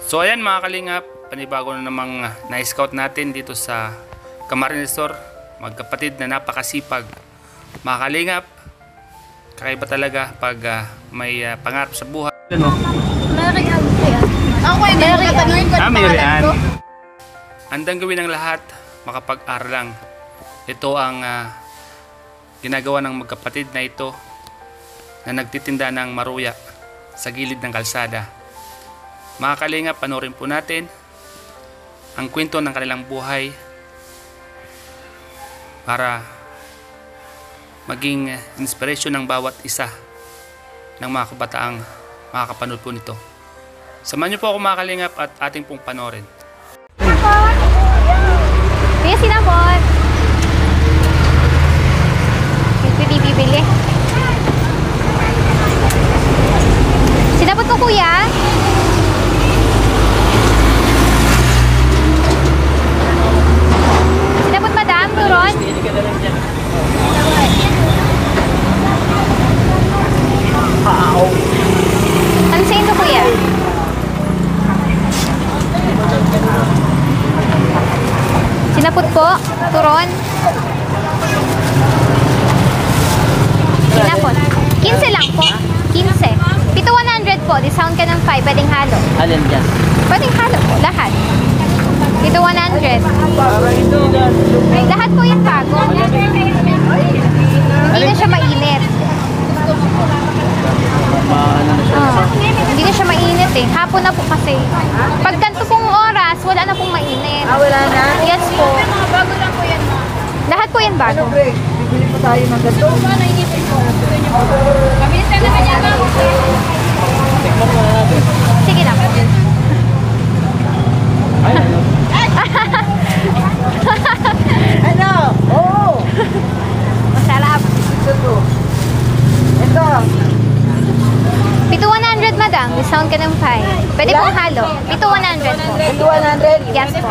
So ayan mga kalingap, panibago na namang na-scout natin dito sa Camarines Store. Magkapatid na napakasipag. Mga kalingap, kakaiba talaga pag may pangarap sa buhay. Ano? Marian. Ako ay Marian. Marian. Andang gawin ang lahat, makapag-aral lang. Ito ang ginagawa ng magkapatid na ito na nagtitinda ng maruya sa gilid ng kalsada. Mga kalingap, panoorin po natin ang kwento ng kanilang buhay para maging inspirasyon ng bawat isa ng mga kabataang makakapanood po nito. Samahan niyo po ako mga kalingap at ating pong panoorin. Kuya, sinapot. Pwede bibili. Sinapot ko, kuya. Sinapot, madam. Turon. Ano sa inyo, kuya? Sinapot po. Turon. Sinapot. 15 lang po. 15. Pito 100 po. Discount ka ng 5. Pwedeng halo. Alin dyan? Pwedeng halo po. Lahat. Pito 100. Lahat po yung bago. Hindi na siya mainit. Hindi na siya mainit eh. Hapon na po kasi. Pag ganito pong oras, wala na pong mainit. Wala na? Yes po. Bago lang po yan, ma. Lahat po yan bago. Ano, pre? Bibili po tayo ng ganito. Nainipin po. Kabilis na naman yan, ma. Tikman mo na natin. Sige lang. Ay, ano? Ano? Oo. Masarap. Ito. Ito. Pito 100 madam. Discount ka ng 5. Pwede pong halo. Pito 100 po. Ito 100. Yes po.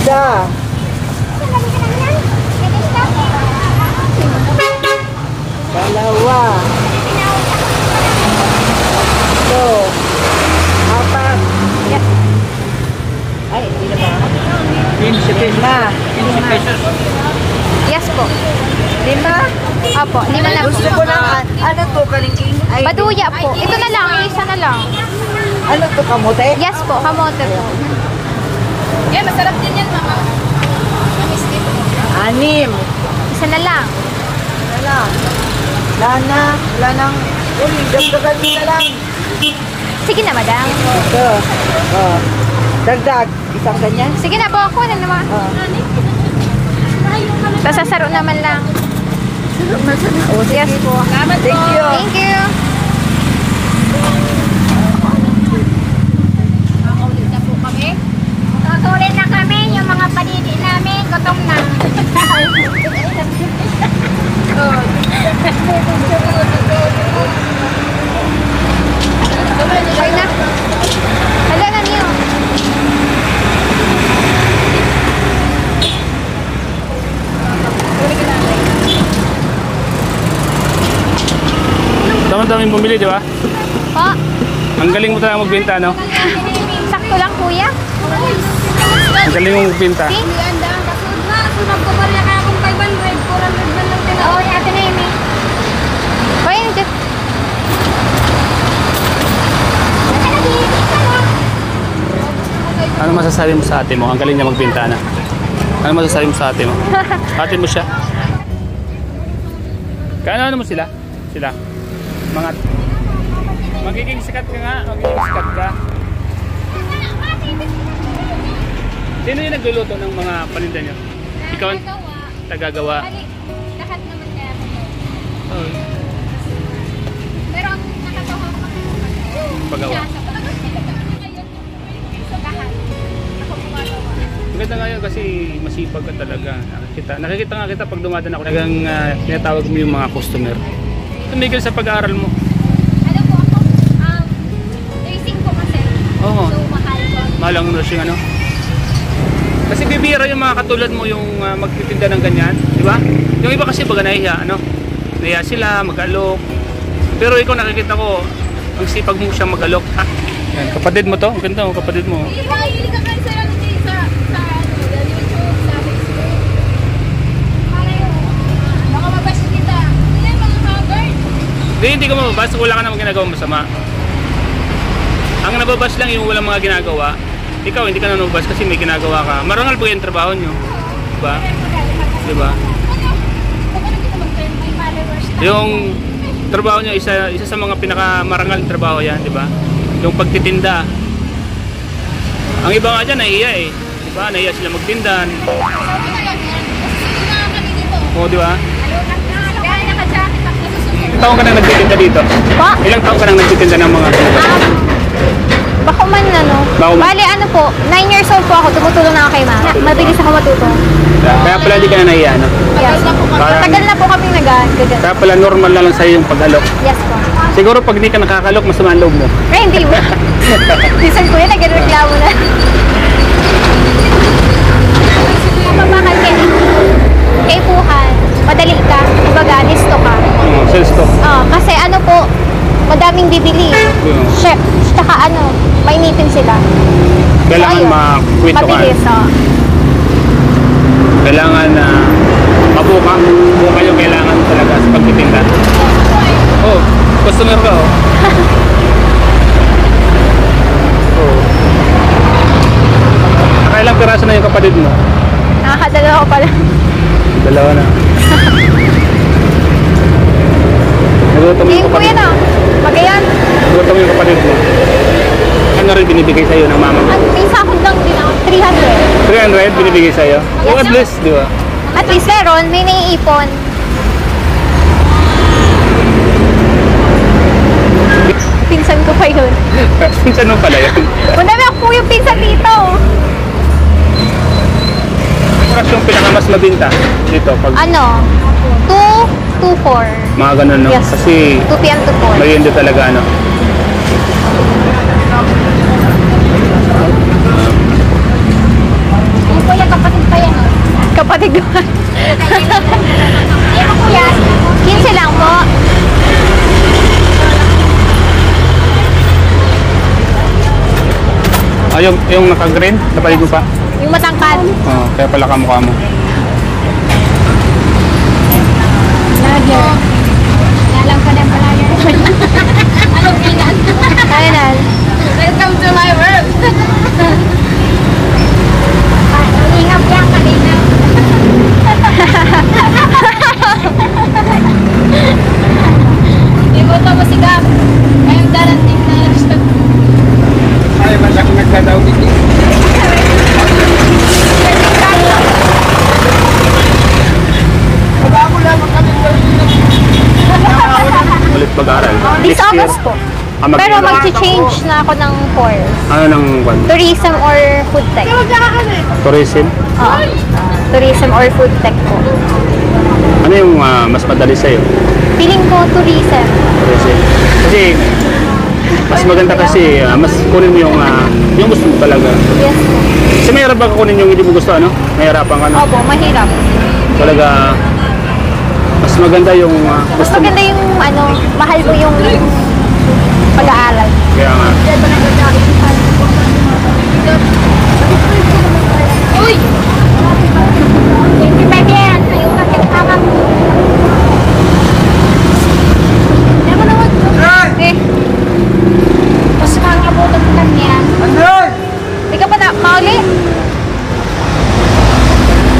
Da. Dalawa. Ito. Apat. Yes. Ay, hindi na ba? 15 pesos. Lima. 15 pesos. Yes po. Lima. Opo. 5 na po. Gusto ko ng, ano to, kalingking? Ay, Baduya po. Ito na lang. Isa na lang. ano to, kamote? Yes po. Kamote po. Yeah, masarap din yan, mama. Anim. Isa na lang. Wala. Wala na. Wala nang, uy, dagdagan mo na lang. Sige na madam. Ito. Oh. Dagdag. Isang ganyan. Sige na po. Ako na naman. Oh. Tapos sasaro naman lang. Oh, sige. Yes po. Thank you. Thank you. Tutuloy na kami yung mga panidi namin. Gutom na. Okay na. Hala na niyo. Dami-daming bumili, di ba? Po. Ang galing mo talaga magbenta, no? Sakto lang kuya. Ang galing mo magbenta. See? Sunod ko pa rin kaya kung 500, 400 man lang tinawag. Oo, ate na yun eh. Hoy, nandiyan. Ano masasabi mo sa ate mo? Ang galing niya magbenta na. Ano masasabi mo sa ate mo? Ate mo siya. Ano mo sila? Sila? Mga... Magiging sikat ka nga. Magiging sikat ka. Sino yung nagluluto ng mga paninda niyo? Ikaw ang tagagawa. Lahat naman kaya ko. Oh, Pero ang nakatawa ko pagawa. lahat. Ako gumagawa. Maganda nga yun kasi masipag ka talaga. Nakikita nga kita pag dumadaan ako. Talagang tinatawag mo yung mga customer. Tumigil sa pag-aaral mo. Ano po ako? Nursing po kasi. Oo. So mahal po. Mahal ang nursing ano. Kasi bibira yung mga katulad mo yung magtitinda ng ganyan, di ba? Yung iba kasi baga nahiya, ano? Nahiya sila, mag-alok. Pero ikaw nakikita ko, Ang sipag mo siyang mag-alok. Ha? Yan, kapatid mo to? Ang ganda mo, kapatid mo. Hindi ka kayo sa YouTube, sa Facebook. Para yun. Baka mabash kita. Hindi yan, mga haggard. Hindi ka mababas. Wala ka namang ginagawang masama. Ang nababas lang yung walang mga ginagawa. Ikaw, hindi ka na nababas kasi may ginagawa ka. Marangal ba yung trabaho nyo? Diba? Diba? Pag ano kita mag-turn, may followers na. Yung trabaho nyo, isa sa mga pinakamarangal trabaho yan, diba? Yung pagtitinda. Ang iba nga dyan, nahiya eh. Diba? Nahiya sila magtindan. Oo, diba? Kaya naka-jacket ako nasusunod. Ilang taon ka nang nagtitinda dito? Pa? Ilang taon ka nang nagtitinda ng mga Bako man ano. Bakuman. Bali ano po, 9 years old po ako, tumutulong na ako kay mama. Mabilis ako matuto. Kaya pala hindi ka na nahiya, no? Yes. Parang- Matagal na po kami nag-ganyan. Kaya pala normal na lang sa'yo yung pag-alok. Yes po. Siguro pag di ka nakakalok, masama ang loob mo. Pero hindi mo. Minsan ko yun, nag-reklamo na. Kapapakal ka kay Puhan, madali ka, kumbaga, listo ka. Sales to. Kasi ano po, madaming bibili. Chef, tsaka ano, mainitin sila. Kailangan ayun, makwento ka. mabilis, Kailangan na mabuka. Buka yung kailangan talaga sa pagtitinda. Oh, customer ka oh. Oh. Nakailang piraso na yung kapatid mo? Nakakadalawa ko pala. Dalawa na. Nagutom yung Ngayon po kapatid yan mo. Magayon. Nagutom yung kapatid mo. Ano rin binibigay sa'yo ng mama mo? May sakot lang din ako, 300. 300 binibigay sa'yo? Oh, at least, di ba? At least meron, may naiipon. Pinsan ko pa yun. Minsan mo pala yun. Madami ako po yung pinsan dito. Oras yung pinakamas mabinta dito pag Ano? 2 to 4. mga ganun, no? Yes. Kasi 2 p.m. to 4. mayroon din talaga, ano? Yung kuya, kapatid pa yan. Kapatid ko. Yan po kuya. 15 lang po. Ah, yung naka-green, kapatid mo pa? Yung matangkad. Oh, kaya pala kamukha mo. Lager. Alam ka na pala yan. Anong inan? Kainan. Welcome to my world. Ingap yan kanina. Hindi mo ito masigap. Ngayong darating na stop. Ay, masak nagkadaw dito. Ulit mag-aaral. This Next year. August po. Ah, Pero mag-iilan. mag-change na ako ng course. Ano nang kwan? Tourism or food tech. Tourism? Tourism or food tech po. Ano yung mas madali sa'yo? Feeling ko tourism. Tourism. Kasi mas maganda kasi mas kunin mo yung gusto mo talaga. Yes po. Kasi mahirap ba kunin yung hindi mo gusto, ano? Mahirapan ka, no? Opo, mahirap. Talaga mas maganda yung Mas gusto mo. maganda yung ano, mahal mo yung pag-aaral. Kaya nga. Uy! 25 yan. Ayaw ka kakak. Hindi mo naman. Eh. Mas makakabutan ka niya. Android! Hindi ka pa na, mauli.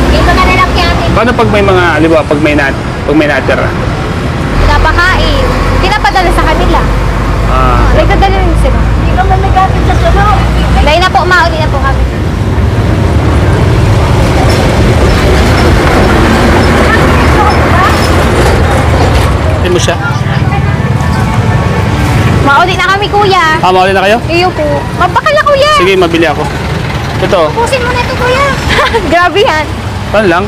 Dito ka nilakyanin. Paano pag may mga, aliwa, pag may natira? Napakain. Pinapadala sa kanila. Nagdadala rin sila. Hindi ka mamigatid sa salo. Dahil na po, mauli na po kami. Hindi mo siya. Mauli na kami, kuya. Mauli na kayo? Iyo po. Mabakala, kuya. Sige, mabili ako. Ito, Pusin mo na ito, kuya. Grabe yan. paano lang?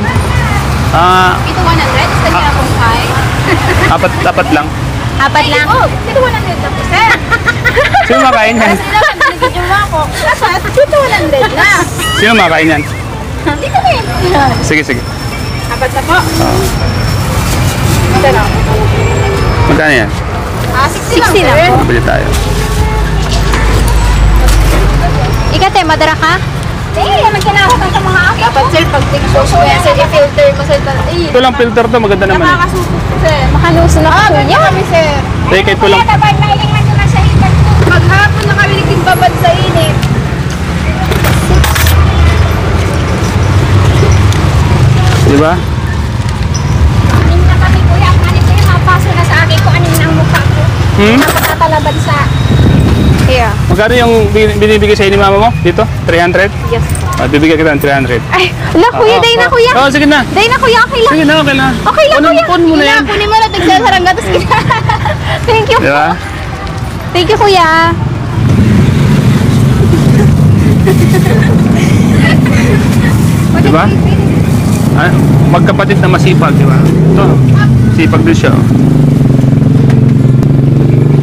Ito 100? Gusto niya akong pie? Apat lang. Apat lang? Oh, ito 100 na po, sir. Sino makain yan? Nagiging mo ako. Ito 100 na. Sino makain yan? Dito na yun. Sige, sige. Apat na po. Ito na. Magkano yan? 60 lang po. Bili tayo. Ikate, madara ka? Eh, magkinakapan sa mga ako. Dapat sir, pag tig-show ko yan, sir, i-filter ko sa Ito lang filter to, maganda naman eh. Makaluso na ko niya. sir. Teka, ito lang. Maghapon na kami nagbabad sa init. Diba? Anin na kami kuya, anin ko yung mapaso na sa akin kung anin na ang mukha ko. Nakatatalabad sa... Here. Magkano yung binibigay sa'yo ni mama mo? Dito? 300? Yes. Bibigyan kita ng 300. Ay, ala kuya, day na kuya. Oo, sige na. Day na kuya, okay lang. Sige na, okay na. Okay lang kuya. Pun mo na yan. Kunin mo na, tigsasarang gatos kita. Thank you. Diba? Thank you kuya. Diba? Ah, magkapatid na masipag, diba? Ito, sipag din siya. Oh.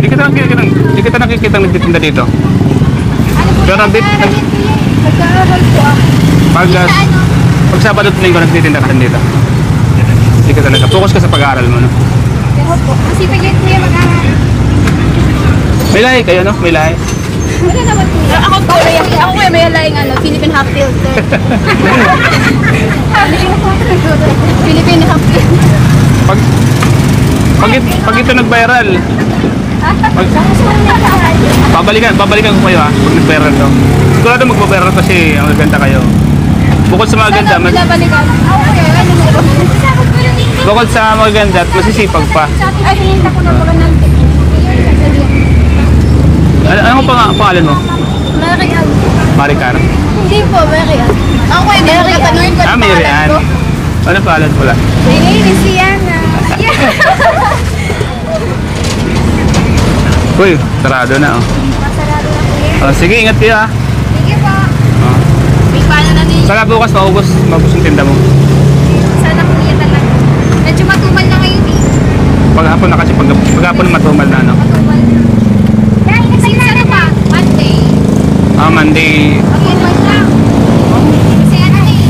Hindi kita nakikita nagtitinda dito. Pero Nag-aaral po ako. pag Sabado at Linggo nagtitinda ka rin dito. Hindi ka talaga. Focus ka sa pag-aaral mo, no? Opo. Kasi pag yan kuya mag-aaral. May lahi kayo, no? May lahi. Wala naman kuya. Ako kuya may laing Philippine half filter. Philippine half filter. Pag ito nag-viral, babalikan ko kayo ha, pag nag-viral to. Sigurado mag-viral kasi ang ganda kayo. Bukod sa mga ganda, bukod sa mga ganda at masisipag pa. Ay, hininta ko na pala ng Ano pangalan mo? Marian. Maricar? Hindi po, Marian. Ako kuya, Marian. Ah, Marian. Ano pangalan pala? My name is Sienna. Uy, sarado na oh. Masarado na kuya. Oh, sige, ingat kayo ha. Sige po. Oh. May paano na ninyo? Saka bukas maubos yung tinda mo. Sana kuya talaga. Medyo matumal na ngayon eh. Paghapon na kasi, paghapon na matumal na no. Matumal. Kaya inasay na pa. Monday. Ah, Monday. Matumal lang. Kasi ano eh.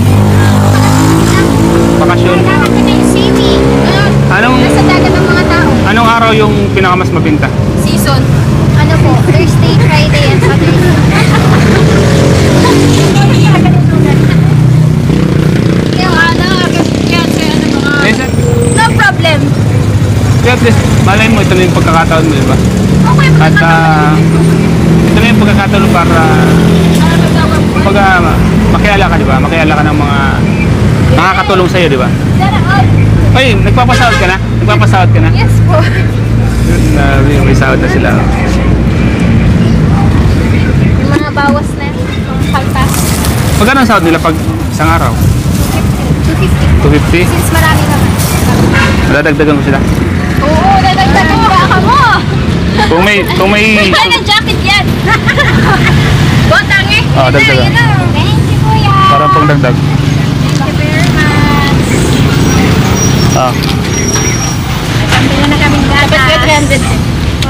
Bakasyon. Kailangan ko na yung swimming. Nasa dagat ang mga tao. Anong araw yung pinakamas mabinta? Season. Ano po? Thursday, Friday, and Saturday. Yung ano, yan sa'yo ano mga... Minsan, No problem. kaya at least, malay mo, ito na yung pagkakataon mo, di ba? Okay, At ito na yung pagkakataon para, kumbaga, makiala ka, di ba? Makiala ka ng mga nakakatulong sa'yo, di ba? Ay, nagpapasahod ka na? Nagpapasahod ka na? Yes po. May sahod na sila. Yung mga bawas na yung kaltas. Magkano ang sahod nila pag isang araw? 250. 250? Since marami naman. Dadagdagan mo sila? Oo, dadagdag mo. Baka mo. Kung may... Ay, na jacket yan. Botang eh. Oo, dagdagan. Thank you, kuya. Parang pang dagdag. Thank you very much. Ah, Pila na kaming gata. Dapat 300.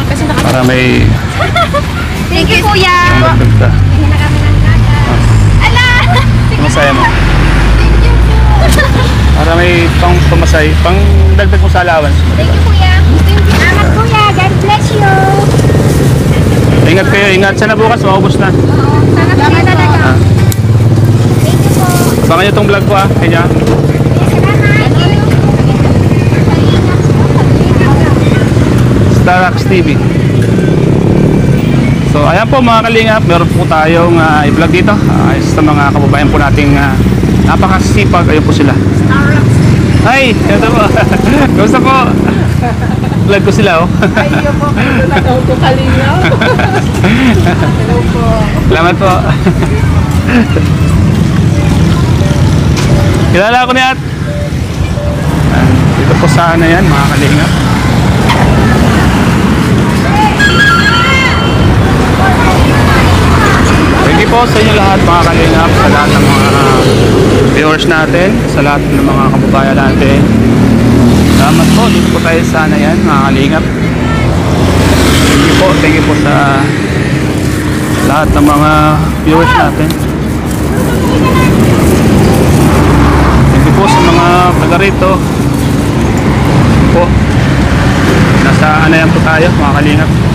Kasi para may Thank you, kuya. dagdag ka. Pila na kami ng gata. Ala! Masaya mo. Thank you po. Para may pang pamasay, pang dagdag mo sa allowance. Thank you, kuya. Salamat, kuya. God bless you. Ingat kayo, ingat. Sana bukas, maubos na. Sana kami talaga. Ah. Thank you po. Baka nyo itong vlog ko kanya. Starax TV. So ayan po mga kalingap, meron po tayong i-vlog dito sa mga kababayan po nating napakasipag. Ayun po sila. Hi! Ito po. Gusto po. Vlog ko sila oh. Ayaw po kayo na daw po kalinga. Hello po. Salamat po. Kilala ko niya at dito po sana yan mga kalingap. Thank you po sa inyo lahat mga kalingap, sa lahat ng mga viewers natin, sa lahat ng mga kababayan natin. Salamat po, dito po tayo sana yan mga kalingap. Thank you po sa lahat ng mga viewers natin. Thank you po sa mga taga rito po. Nasa Anayan po tayo mga kalingap.